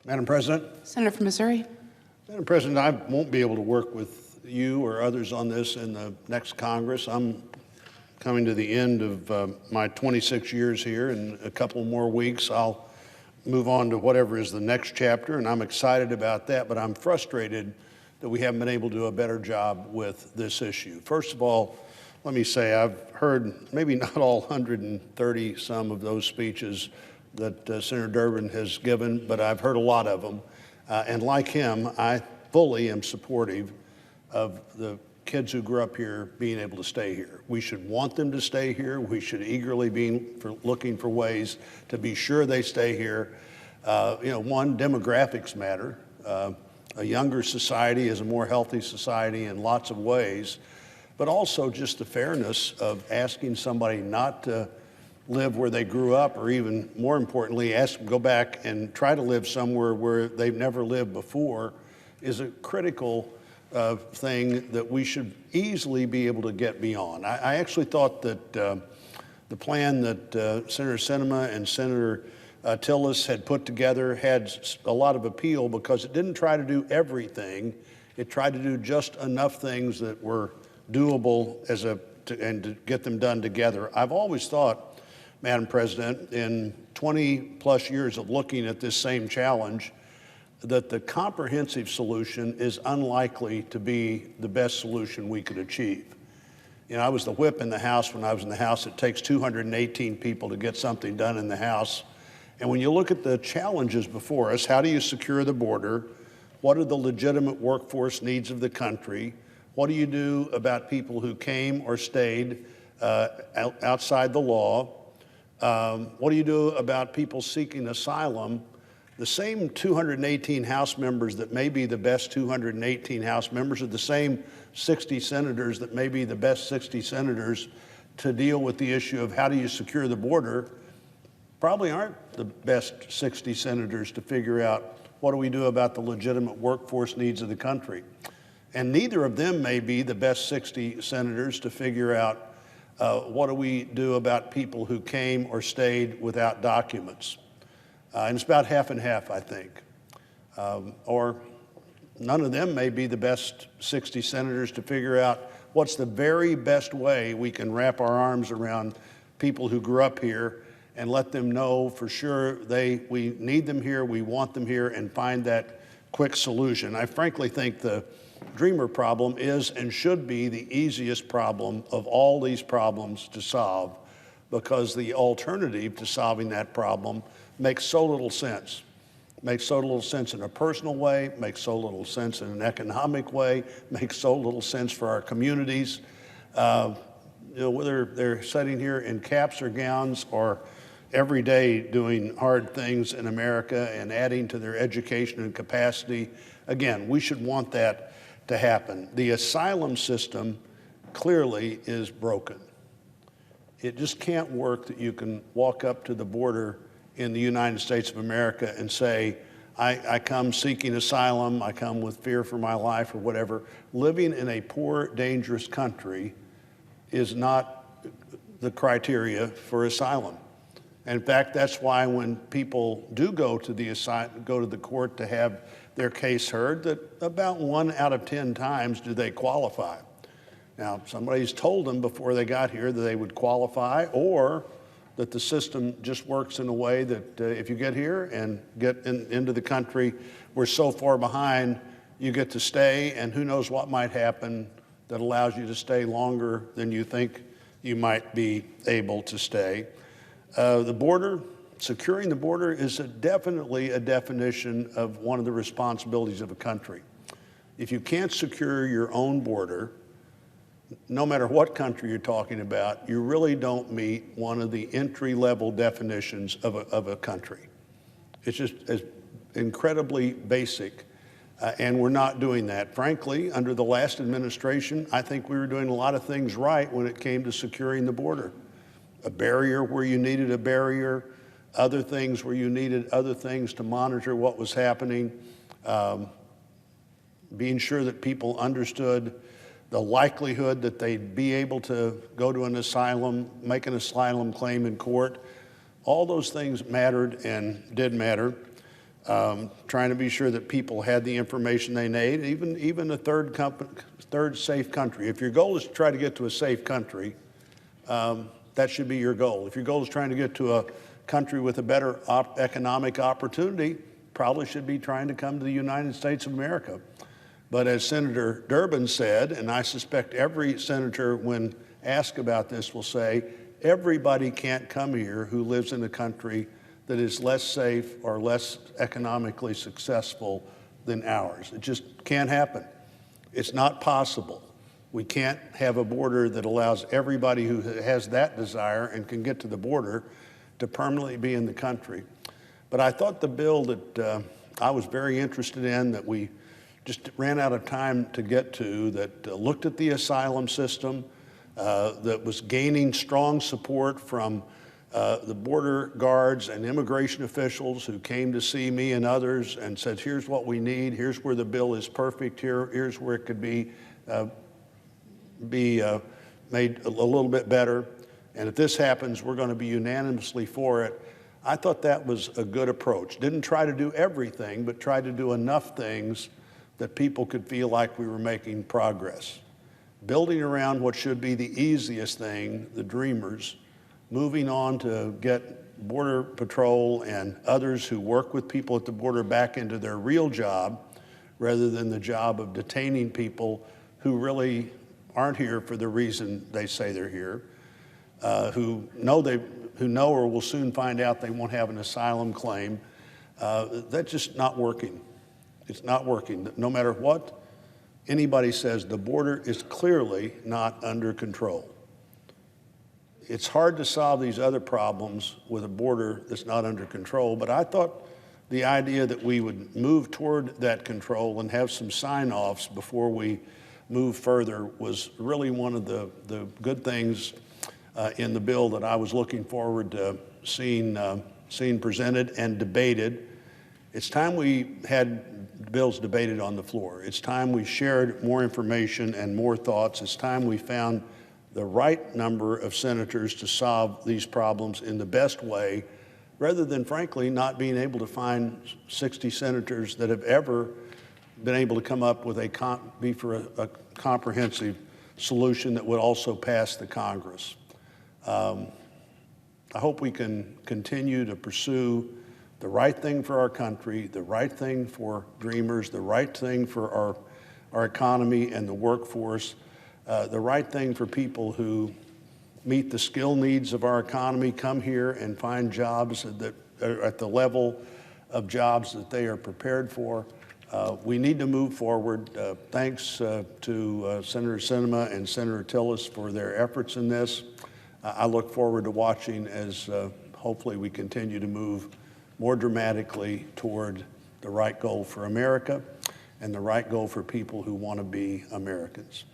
Madam President. Senator from Missouri. Madam President, I won't be able to work with you or others on this in the next Congress. I'm coming to the end of my 26 years here. In a couple more weeks, I'll move on to whatever is the next chapter, and I'm excited about that, but I'm frustrated that we haven't been able to do a better job with this issue. First of all, let me say I've heard maybe not all 130 some of those speeches that Senator Durbin has given, but I've heard a lot of them. And like him, I fully am supportive of the kids who grew up here being able to stay here. We should want them to stay here. We should eagerly be looking for ways to be sure they stay here. One, demographics matter. A younger society is a more healthy society in lots of ways, but also just the fairness of asking somebody not to live where they grew up, or even more importantly, ask them to go back and try to live somewhere where they've never lived before, is a critical thing that we should easily be able to get beyond. I actually thought that the plan that Senator Sinema and Senator Tillis had put together had a lot of appeal because it didn't try to do everything. It tried to do just enough things that were doable and to get them done together. I've always thought, Madam President, in 20 plus years of looking at this same challenge, that the comprehensive solution is unlikely to be the best solution we could achieve. I was the whip in the House when I was in the House. It takes 218 people to get something done in the House. And when you look at the challenges before us, how do you secure the border? What are the legitimate workforce needs of the country? What do you do about people who came or stayed outside the law? What do you do about people seeking asylum? The same 218 House members that may be the best 218 House members are the same 60 senators that may be the best 60 senators to deal with the issue of how do you secure the border, probably aren't the best 60 senators to figure out what do we do about the legitimate workforce needs of the country. And neither of them may be the best 60 senators to figure out what do we do about people who came or stayed without documents. And it's about half and half, I think. Or none of them may be the best 60 senators to figure out what's the very best way we can wrap our arms around people who grew up here and let them know for sure we need them here, we want them here, and find that quick solution. I frankly think the Dreamer problem is and should be the easiest problem of all these problems to solve, because the alternative to solving that problem makes so little sense. Makes so little sense in a personal way, makes so little sense in an economic way, makes so little sense for our communities. Whether they're sitting here in caps or gowns or every day doing hard things in America and adding to their education and capacity, again, we should want that to happen. The asylum system clearly is broken. It just can't work that you can walk up to the border in the United States of America and say, I come seeking asylum, I come with fear for my life or whatever. Living in a poor, dangerous country is not the criteria for asylum. In fact, that's why when people do go to the court to have their case heard, that about 1 out of 10 times do they qualify. Now, somebody's told them before they got here that they would qualify, or that the system just works in a way that if you get here and get into the country, we're so far behind, you get to stay, and who knows what might happen that allows you to stay longer than you think you might be able to stay. The border, securing the border is definitely a definition of one of the responsibilities of a country. If you can't secure your own border, no matter what country you're talking about, you really don't meet one of the entry-level definitions of a country. It's just as incredibly basic, and we're not doing that. Frankly, under the last administration, I think we were doing a lot of things right when it came to securing the border. A barrier where you needed a barrier, other things where you needed other things to monitor what was happening, being sure that people understood the likelihood that they'd be able to go to an asylum, make an asylum claim in court. All those things mattered and did matter. trying to be sure that people had the information they need, even a third safe country. If your goal is to try to get to a safe country, that should be your goal. If your goal is trying to get to a country with a better economic opportunity, probably should be trying to come to the United States of America. But as Senator Durbin said, and I suspect every senator when asked about this will say, everybody can't come here who lives in a country that is less safe or less economically successful than ours. It just can't happen. It's not possible. We can't have a border that allows everybody who has that desire and can get to the border to permanently be in the country. But I thought the bill that I was very interested in, that we just ran out of time to get to, that looked at the asylum system, that was gaining strong support from the border guards and immigration officials who came to see me and others and said, here's what we need, here's where the bill is perfect, here's where it could be made a little bit better. And if this happens, we're going to be unanimously for it. I thought that was a good approach. Didn't try to do everything, but tried to do enough things that people could feel like we were making progress. Building around what should be the easiest thing, the dreamers, moving on to get Border Patrol and others who work with people at the border back into their real job, rather than the job of detaining people who really aren't here for the reason they say they're here, who know or will soon find out they won't have an asylum claim. That's just not working. It's not working. No matter what anybody says, the border is clearly not under control. It's hard to solve these other problems with a border that's not under control, but I thought the idea that we would move toward that control and have some sign-offs before we move further was really one of the good things in the bill that I was looking forward to seeing presented and debated. It's time we had bills debated on the floor. It's time we shared more information and more thoughts. It's time we found the right number of senators to solve these problems in the best way, rather than, frankly, not being able to find 60 senators that have ever been able to come up with a comprehensive solution that would also pass the Congress. I hope we can continue to pursue the right thing for our country, the right thing for dreamers, the right thing for our economy and the workforce, the right thing for people who meet the skill needs of our economy, come here and find jobs that are at the level of jobs that they are prepared for. We need to move forward. Thanks to Senator Sinema and Senator Tillis for their efforts in this. I look forward to watching as hopefully we continue to move more dramatically toward the right goal for America and the right goal for people who want to be Americans.